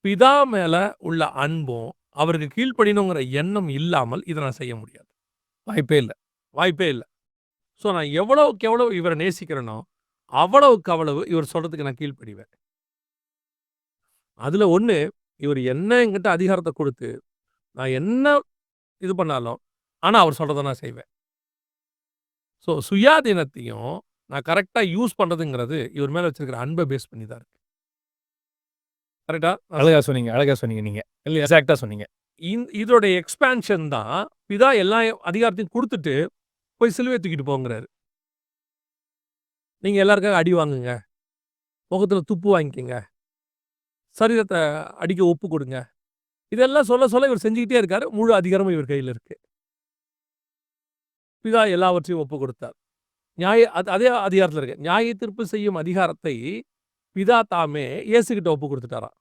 பிதா மேல உள்ள அன்பும், அவருக்கு கீழ்ப்படியணுங்கிற எண்ணம் இல்லாமல் இத நான் செய்ய முடியாது. வாய்ப்பே இல்ல. வாய்ப்பே இல்ல. ஸோ, நான் எவ்வளவுக்கு எவ்வளவு இவர நேசிக்கிறேனோ, அவ்வளவுக்கு அவ்வளவு இவர் சொல்றதுக்கு நான் கீழ்ப்படிவேன். அதுல ஒண்ணு, இவரு என்ன என்கிட்ட அதிகாரத்த குடுத்து, நான் என்ன இது பண்ணாலும், ஆனா அவர் சொல்றத நான் செய்வேன். ஸோ, சுயாதீனத்தையும் நான் கரெக்ட்டா யூஸ் பண்றதுங்கிறது, இவர் மேல வச்சிருக்கிற அன்ப பேஸ் பண்ணி தான் இருக்கு. கரெக்ட்டா? அழகா சொன்னீங்க நீங்க. இல்ல எக்ஸாக்ட்டா சொன்னீங்க. இதோட எக்ஸ்பான்ஷன் தான், பிதா எல்லா அதிகாரத்தையும் குடுத்துட்டு, போய் சிலுவைய தூக்கிட்டு போங்கிறாரு. நீங்க எல்லாருக்காக அடி வாங்குங்க. முகத்துல துப்பு வாங்கிக்கங்க. சரீரத்த அடிக்க ஒப்பு கொடுங்க. இதெல்லாம் சொல்ல, சொல்ல இவர் செஞ்சுக்கிட்டே இருக்காரு. முழு அதிகாரமும் இவர் கையில இருக்கு. பிதா எல்லாவற்றையும் ஒப்புக் கொடுத்தார். அதே அதிகாரத்துல இருக்கு. நியாய தீர்ப்பு செய்யும் அதிகாரத்தை பிதா தாமே இயேசுகிட்ட ஒப்புக் குடுத்துட்டாராம்.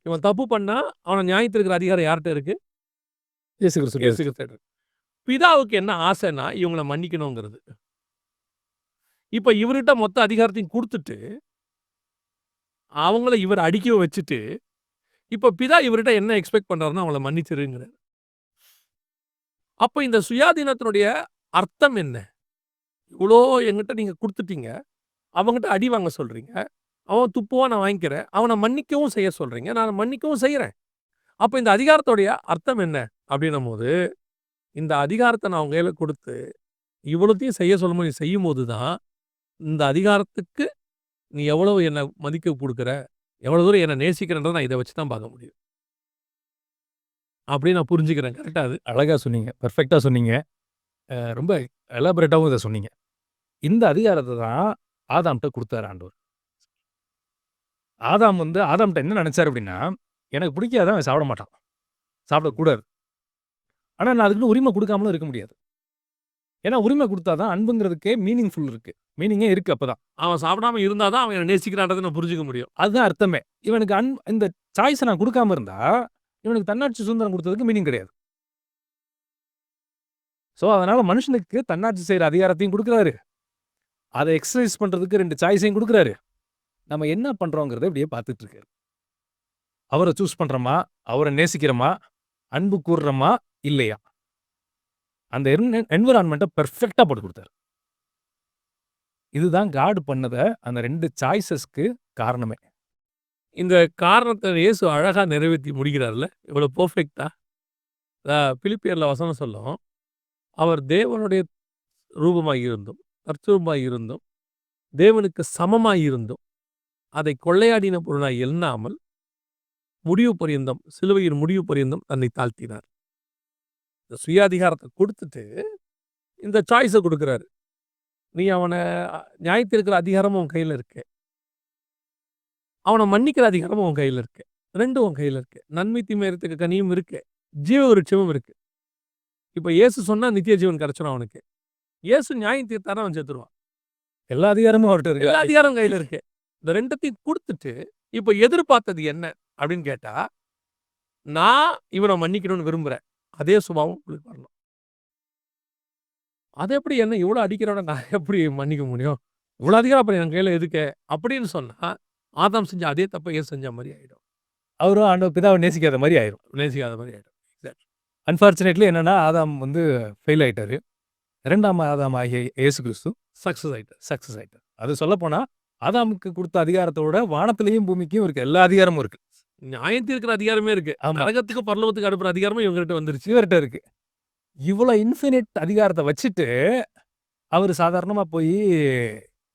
இவன் தப்பு பண்ணா, அவன நியாயம் தீர்க்கிற அதிகாரம் யார்ட்ட இருக்கு? இயேசு கிறிஸ்துட்ட இயேசு இருக்கு. கிறிஸ்துட்ட இருக்கு. பிதாவுக்கு என்ன ஆசைன்னா, இவங்கள மன்னிக்கணுங்கிறது. இப்ப இவர்கிட்ட மொத்த அதிகாரத்தையும் குடுத்துட்டு, அவங்கள இவர் அடிக்க வச்சுட்டு, இப்ப பிதா இவர்கிட்ட என்ன எக்ஸ்பெக்ட் பண்றாருன்னா, அவங்கள மன்னிச்சிருங்கிறாரு. அப்ப இந்த சுயாதீனத்தினுடைய அர்த்தம் என்ன? இவ்ளோ என்கிட்ட நீங்க குடுத்துட்டீங்க. அவன்கிட்ட அடி வாங்க சொல்றீங்க. அவன் துப்புவான் நான் வாங்கிக்கிறேன். அவன மன்னிக்கவும் செய்ய சொல்றீங்க. நான் மன்னிக்கவும் செய்றேன். அப்ப இந்த அதிகாரத்துடைய அர்த்தம் என்ன? அப்படின்னும்போது, இந்த அதிகாரத்த நான் உங்க கையில குடுத்து, இவ்வளத்தையும் செய்ய சொல்லும்போது நீ செய்யும்போது தான், இந்த அதிகாரத்துக்கு நீ எவ்வளவு என்ன மதிப்பு குடுக்குற? எவ்வளவு தூரம் என்ன நேசிக்கிறன்றத நான் இத வச்சு தான் பார்க்க முடியும். அப்படின்னு நான் புரிஞ்சுக்கிறேன். கரெக்ட்டா அது? அழகா சொன்னீங்க. பெர்ஃபெக்ட்டா சொன்னீங்க. ரொம்ப எலாபரேட்டாவும் இத சொன்னீங்க. இந்த அதிகாரத்த தான் ஆதாம்ட்ட குடுத்தாரு ஆண்டவர். ஆதாம்ட்ட என்ன நெனச்சாரு அப்டின்னா, எனக்கு பிடிக்காத அவன் சாப்பிட மாட்டான். சாப்பிடக்கூடாது. ஆனா நான் அதுக்குன்னு உரிமை குடுக்காமலும் இருக்க முடியாது. ஏன்னா உரிமை குடுத்தா தான் அன்புங்கிறதுக்கே மீனிங்ஃபுல் இருக்கு. மீனிங்கே இருக்கு அப்பதான். அவன் சாப்பிடாம இருந்தா தான் அவன் என்ன நேசிக்கிறான்றத நான் புரிஞ்சுக்க முடியும். அதுதான் அர்த்தமே. இவனுக்கு இந்த சாய்ஸ நான் குடுக்காம இருந்தா, இவனுக்கு தன்னாட்சி சுதந்திரம் குடுத்ததுக்கு மீனிங் கிடையாது. ஸோ, அதனால மனுஷனுக்கு தன்னாட்சி செய்ற அதிகாரத்தையும் குடுக்குறாரு. அத எக்ஸர்சைஸ் பண்றதுக்கு 2 சாய்ஸையும் குடுக்குறாரு. நம்ம என்ன பண்றோங்கிறத இப்படியே பார்த்துட்டு இருக்காரு. அவர சூஸ் பண்றோமா? அவர நேசிக்கிறோமா? அன்பு கூர்றோமா? இல்லையா? அந்த என்வைரன்மென்ட்ட பெர்ஃபெக்ட்டா போட்டு குடுத்தாரு. இதுதான் காட் பண்ணத அந்த 2 சாய்ஸஸ்க்கு காரணமே. இந்த காரணத்த இயேசு அழகா நிறைவேத்தி முடிக்கிறார்ல. எவ்வளோ பெர்ஃபெக்ட்டா. பிலிப்பியர்ல வசனம் சொல்லும். அவர் தேவனுடைய ரூபமாய் இருந்தும், தற்சரூபமாய் இருந்தும், தேவனுக்கு சமமாய் இருந்தும், அதை கொள்ளையாடின பொருளாய் எண்ணாமல், முடிவு பரியந்தம் சிலுவையின் முடிவு பரியந்தம் தன்னை தாழ்த்தினார். இந்த சுயாதிகாரத்த குடுத்துட்டு, இந்த சாய்ஸ குடுக்குறாரு. நீ அவன நியாயத்தீர்க்கிற அதிகாரமும் உன் கையில இருக்கு. அவன மன்னிக்கிற அதிகாரமும் உன் கையில இருக்கு. 2ம் உன் கையில இருக்கு. நன்மை தீமை அறியத்தக்க கனியும் இருக்கு. ஜீவ விருட்சமும் இருக்கு. இப்ப இயேசு சொன்னா நித்திய ஜீவன் கிடைச்சிரும் அவனுக்கு. இயேசு நியாயம் தீர்த்தாருன்னா அவன் செத்துருவான். எல்லா அதிகாரமும் அவர்ட்ட எல்லா இருக்கு. அதிகாரமும் கையில இருக்கு. இந்த 2த்தையும் குடுத்துட்டு, இப்ப எதிர்பார்த்தது என்ன அப்படின்னு கேட்டா, நான் இவன மன்னிக்கணும்னு விரும்புறேன். அதே சுபாவம் உங்களுக்கு வரணும். அது எப்படி என்ன இவ்வளோ அடிக்கிறவன நான் எப்படி மன்னிக்க முடியும்? இவ்வளோ அதிகாரம் அப்புறம் என் கையில எதுக்கு? அப்படின்னு சொன்னா, ஆதாம் செஞ்ச அதே தப்ப இயேசு செஞ்ச மாரி ஆயிடும். அவரும் ஆண்டவர் பிதாவ நேசிக்காத மாரி ஆயிரும். நேசிக்காத மாரி ஆயிடும். எக்ஸாக்ட். அன்பார்ச்சுனேட்லி என்னன்னா, ஆதாம் வந்து ஃபெயில் ஆயிட்டாரு. 2ஆம் ஆதாம் ஆகிய இயேசு கிறிஸ்து சக்சஸ் ஆயிட்டார். சக்சஸ் ஆயிட்டார். அது சொல்லப்போனா, ஆதாமுக்கு குடுத்த அதிகாரத்தோட வானத்திலயும், பூமிக்கும் இருக்க எல்லா அதிகாரமும் இருக்கு. நியாயம் தீர்க்கிற அதிகாரமே இருக்கு. ஆமா. நரகத்துக்கு பரலோகத்துக்கு அனுப்புற அதிகாரமும் இவங்ககிட்ட வந்துருச்சு. இவர்ட்ட இருக்கு. இவ்வளோ இன்ஃபினிட் அதிகாரத்த வச்சுட்டு, அவரு சாதாரணமா போயி,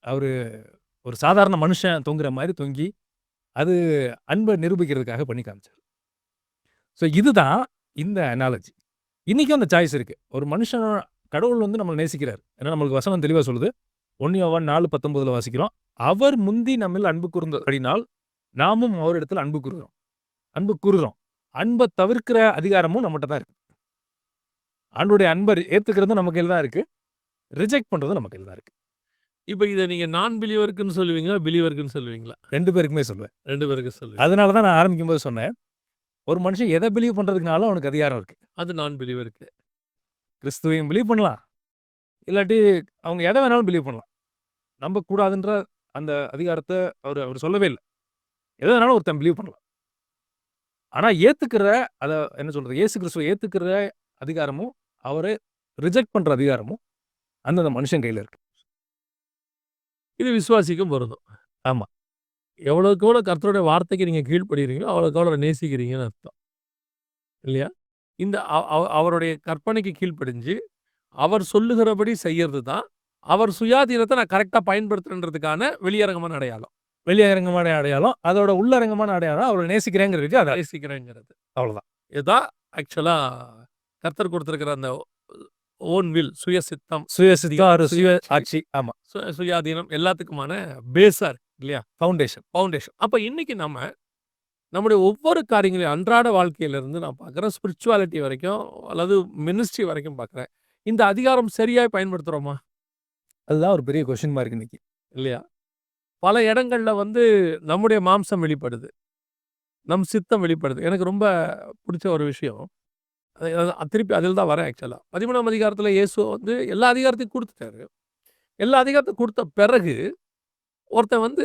அவரு ஒரு சாதாரண மனுஷன் தொங்குற மாரி தொங்கி, அது அன்ப நிரூபிக்கிறதுக்காக பண்ணி காமிச்சாரு. ஸோ, இதுதான் இந்த அனாலஜி. இன்னைக்கும் அந்த சாய்ஸ் இருக்கு. ஒரு மனுஷன் கடவுள் வந்து நம்மள நேசிக்கிறார். ஏன்னா நம்மளுக்கு வசனம் தெளிவா சொல்லுது. 1 யோவான் 4:19 வாசிக்கிறோம். அவர் முந்தி நம்மில் அன்பு கூர்ந்தபடினால், நாமும் அவரிடத்தில் அன்பு கூறுகிறோம். அன்பு கூறுகிறோம். அன்ப தவிர்க்கிற அதிகாரமும் நம்மட்ட தான் இருக்கு. ஆண்டவருடைய அன்ப ஏத்துக்கிறதும் நம்ம கையில தான் இருக்கு. ரிஜெக்ட் பண்றதும் நம்ம கையில தான் இருக்கு. இப்ப இத நீங்க நான் பிலீவருக்குன்னு சொல்லுவீங்களா? பிலீவருக்குன்னு சொல்லுவீங்களா? 2 பேருக்குமே சொல்லுவேன். 2 பேருக்கு சொல்லுவீங்க. அதனால தான் நான் ஆரம்பிக்கும்போது சொன்னேன். ஒரு மனுஷன் எத பிலீவ் பண்றதுக்குனாலும் அவனுக்கு அதிகாரம் இருக்கு. அது நான் பிலீவருக்கு. கிறிஸ்துவையும் பிலீவ் பண்ணலாம். இல்லாட்டி அவங்க எத வேணாலும் பிலீவ் பண்ணலாம். நம்பக்கூடாதுன்ற அந்த அதிகாரத்த அவரு சொல்லவே இல்ல. எத வேணாலும் ஒருத்தன் பிலீவ் பண்ணலாம். ஆனா ஏத்துக்கிற அத என்ன சொல்றது? இயேசு கிறிஸ்துவ ஏத்துக்கிற அதிகாரமும், அவர ரிஜெக்ட் பண்ற அதிகாரமும் அந்தந்த மனுஷன் கையில இருக்கு. இது விசுவாசிக்கும் பொருந்தும். ஆமா. எவ்வளவுக்கு எவ்வளோ கர்த்தருடைய வார்த்தைக்கு நீங்க கீழ்ப்படிகிறீங்களோ, அவ்வளவுக்கு அவ்வளோ நேசிக்கிறீங்கன்னு அர்த்தம். இல்லையா? இந்த அவருடைய கற்பனைக்கு கீழ்ப்படிஞ்சு, அவர் சொல்லுகிறபடி செய்யறது தான், அவர் சுயாதீனத்த நான் கரெக்ட்டா பயன்படுத்துறேன்றதுக்கான வெளியரங்கமான அடையாளம். வெளியரங்கமான அடையாளம். அதோட உள்ளரங்கமான அடையாளம் அவர நேசிக்கிறேங்கிறதுக்கு அது நேசிக்கிறேங்கிறது. அவ்வளவுதான். இதுதான் ஆக்சுவலா கர்த்தர் குடுத்திருக்கிற அந்த ஓன் வில், சுய சித்தம், சுய ஆட்சி. ஆமா. சுயாதீனம் எல்லாத்துக்குமான பேஸா இருக்கு இல்லையா? ஃபவுண்டேஷன். ஃபவுண்டேஷன். அப்ப இன்னைக்கு நம்முடைய ஒவ்வொரு காரியங்களையும் அன்றாட வாழ்க்கையிலிருந்து நான் பார்க்குறேன். ஸ்பிரிச்சுவாலிட்டி வரைக்கும் அல்லது மினிஸ்ட்ரி வரைக்கும் பார்க்குறேன். இந்த அதிகாரம் சரியாய் பயன்படுத்துறோமா? அதுதான் ஒரு பெரிய கொஸ்டின் மார்க் இன்னைக்கு. இல்லையா? பல இடங்கள்ல நம்முடைய மாம்சம் வெளிப்படுது. நம் சித்தம் வெளிப்படுது. எனக்கு ரொம்ப புடிச்ச ஒரு விஷயம். திருப்பி அதில தான் வரேன் ஆக்சுவலா. 13ஆம் அதிகாரத்தில இயேசு எல்லா அதிகாரத்தையும் குடுத்துட்டாரு. எல்லா அதிகாரத்தையும் குடுத்த பிறகு, ஒருத்தன்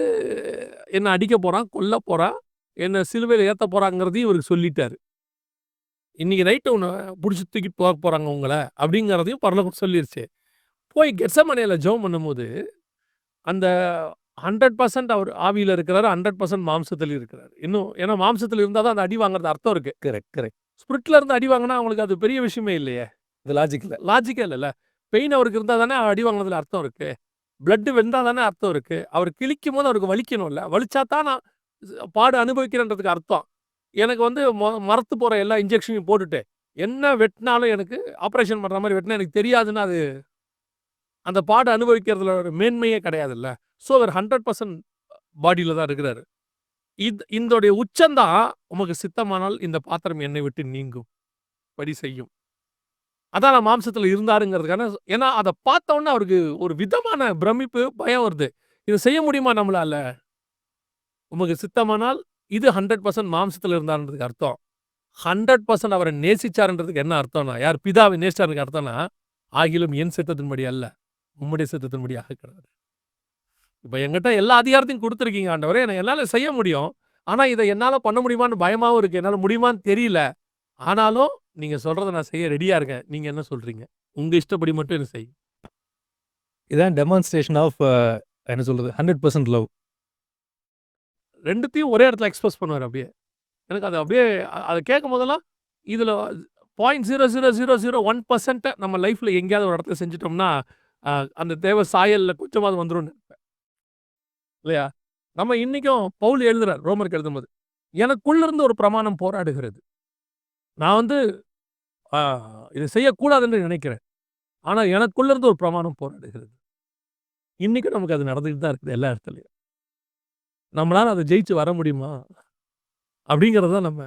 என்ன அடிக்க போறான், கொல்ல போறான், என்ன சிலுவையில ஏத்த போறாங்கிறதையும் இவருக்கு சொல்லிட்டாரு. இன்னைக்கு நைட்டு உன்ன புடிச்சு தூக்கிட்டு போறாங்க உங்கள, அப்படிங்கிறதையும் பரலோகம் சொல்லிருச்சு. போய் கெத்செமனேல ஜெபம் பண்ணும்போது, அந்த 100% அவர் ஆவியில இருக்கிறாரு. 100% மாம்சத்தில இருக்கிறாரு. இன்னும் ஏன்னா மாம்சத்தில இருந்தா தான் அந்த அடி வாங்குறது அர்த்தம் இருக்கு. கரெக்ட். ஸ்பிரிட்ல இருந்து அடி வாங்குனா அவங்களுக்கு அது பெரிய விஷயமே இல்லையே. இது லாஜிக் இல்ல. லாஜிக்கே இல்லல்ல. பெயின் அவருக்கு இருந்தா தானே அடி வாங்குனதுல அர்த்தம் இருக்கு. பிளட் வெந்தா தானே அர்த்தம் இருக்கு. அவர் கிழிக்கும்போது அவருக்கு வலிக்கணும்ல. வலிச்சா தான் நான் பாடு அனுபவிக்கிறேன்றதுக்கு அர்த்தம். எனக்கு மரத்து போற எல்லா இன்ஜெக்ஷனையும் போட்டுட்டு, என்ன வெட்டினாலும் எனக்கு ஆப்பரேஷன் பண்ற மாரி வெட்டினா எனக்கு தெரியாதுன்னா, அது அந்த பாடு அனுபவிக்கிறதுல ஒரு மேன்மையே கிடையாதுல்ல. ஸோ அவர் 100% பாடியில தான் இருக்கிறாரு. இதோடைய உச்சம் தான் உமக்கு சித்தமானால் இந்த பாத்திரம் என்னை விட்டு நீங்கும் படி செய்யும். அதான் நான் மாம்சத்துல இருந்தாருங்கிறதுக்கான ஏன்னா அத பார்த்த உடனே அவருக்கு ஒரு விதமான பிரமிப்பு, பயம் வருது. இத செய்ய முடியுமா நம்மளால? உமக்கு சித்தமானால் இது 100% மாம்சத்துல இருந்தாருன்றதுக்கு அர்த்தம். 100% அவரை நேசிச்சாருன்றதுக்கு என்ன அர்த்தம்னா, யார் பிதாவை நேசிச்சாருன்றதுக்கு அர்த்தம்னா, ஆகிலும் என் சித்தத்தின்படி அல்ல, உம்முடைய சித்தத்தின்படி ஆகிறது. இப்ப என்கிட்ட எல்லா அதிகாரத்தையும் குடுத்துருக்கீங்க ஆண்டவரே. என்னால செய்ய முடியும். ஆனா, இத என்னால பண்ண முடியுமான்னு பயமாவும் இருக்கு. என்னால முடியுமான்னு தெரியல. ஆனாலும், நீங்க சொல்றத நான் செய்ய ரெடியா இருக்கேன். நீங்க என்ன சொல்றீங்க? உங்க இஷ்டப்படி மட்டும் என்ன செய்யுங்க. இதான் டெமான்ஸ்ட்ரேஷன் ஆஃப் என்ன சொல்றது? 100% லவ். 2த்தையும் ஒரே இடத்துல எக்ஸ்பிரஸ் பண்ணுவாரு அப்படியே. எனக்கு அது அப்படியே அத கேட்கும்போதெல்லாம், இதுல 0.00001% நம்ம லைஃப்ல எங்கேயாவது ஒரு இடத்துல செஞ்சுட்டோம்னா, அ அந்த தேவ சாயல்ல கொஞ்சமாவது வந்துரும்னு நினைப்பேன். இல்லையா? நம்ம இன்னைக்கும் பவுல் எழுதுறார் ரோமருக்கு எழுதும்போது. எனக்குள்ள இருந்து ஒரு பிரமாணம் போராடுகிறது. நான் வந்து அ இத செய்யக்கூடாதுன்னு நினைக்கிறேன். ஆனா எனக்குள்ள இருந்து ஒரு பிரமாணம் போராடுகிறது. இன்னைக்கும் நமக்கு அது நடந்துட்டு தான் இருக்குது எல்லா இடத்துலயும். நம்மளால அத ஜெயிச்சு வர முடியுமா? அப்படிங்கிறத நம்ம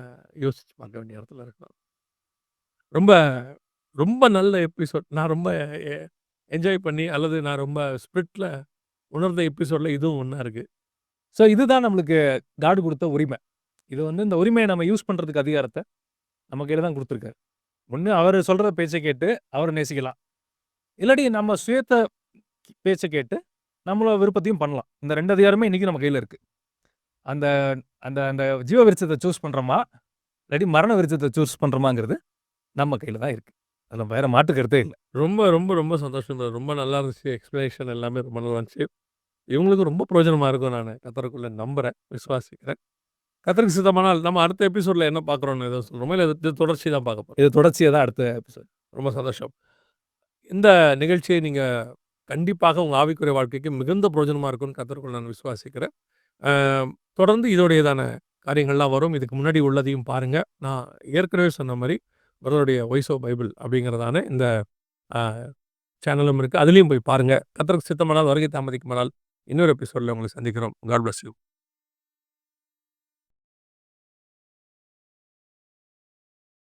யோசிச்சு பார்க்க வேண்டிய இடத்துல இருக்கோம். ரொம்ப ரொம்ப நல்ல எபிசோட். நான் ரொம்ப எ என்ஜாய் பண்ணி அல்லது நான் ரொம்ப ஸ்பிரிட்ல உணர்ந்த எபிசோட்ல இதுவும் ஒண்ணா இருக்கு. ஸோ இதுதான் நம்மளுக்கு காட் குடுத்த உரிமை. இது வந்து இந்த உரிமைய நம்ம யூஸ் பண்றதுக்கு அதிகாரத்த நம்ம கையில தான் குடுத்துருக்காரு. ஒண்ணு அவரு சொல்ற பேச்ச கேட்டு அவர நேசிக்கலாம். இல்லாட்டி நம்ம சுயத்த பேச்ச கேட்டு நம்மளோட விருப்பத்தையும் பண்ணலாம். இந்த 2 அதிகாரமே இன்னைக்கு நம்ம கையில இருக்கு. அந்த அந்த அந்த ஜீவ விருட்சத்த சூஸ் பண்றோமா? இல்லாட்டி மரண விருட்சத்த சூஸ் பண்றோமாங்கிறது நம்ம கையில தான் இருக்கு. அதுல வேற மாற்று கருத்தே இல்ல. ரொம்ப ரொம்ப ரொம்ப சந்தோஷம். ரொம்ப நல்லா இருந்துச்சு. எக்ஸ்பிளனேஷன் எல்லாமே ரொம்ப நல்லா இருந்துச்சு. இவங்களுக்கும் ரொம்ப பிரயோஜனமா இருக்கும் நானு கர்த்தருக்குள்ள நம்புறேன், விசுவாசிக்கிறேன். கர்த்தருக்கு சித்தமானால் நம்ம அடுத்த எபிசோட்ல என்ன பார்க்குறோம்னு ஏதோ சொல்றோமா? இல்ல இது தொடர்ச்சி தான் பார்க்க போறோம். இது தொடர்ச்சியா தான் அடுத்த எபிசோட். ரொம்ப சந்தோஷம். இந்த நிகழ்ச்சியை நீங்க கண்டிப்பாக உங்க ஆவிக்குரிய வாழ்க்கைக்கு மிகுந்த பிரயோஜனமா இருக்கும்னு கர்த்தருக்குள்ள நான் விசுவாசிக்கிறேன். அ தொடர்ந்து இதோடையதான காரியங்கள்லாம் வரும். இதுக்கு முன்னாடி உள்ளதையும் பாருங்க. நான் ஏற்கனவே சொன்ன மாரி பிரதருடைய வாய்ஸ் ஆஃப் பைபிள் அப்படிங்கிறதான இந்த அ சேனலும் இருக்கு. அதிலயும் போய் பாருங்க. கர்த்தருக்கு சித்தமானால் வருகை தாமதிக்குமானால் இன்னொரு எபிசோட்ல உங்களை சந்திக்கிறோம். God bless you.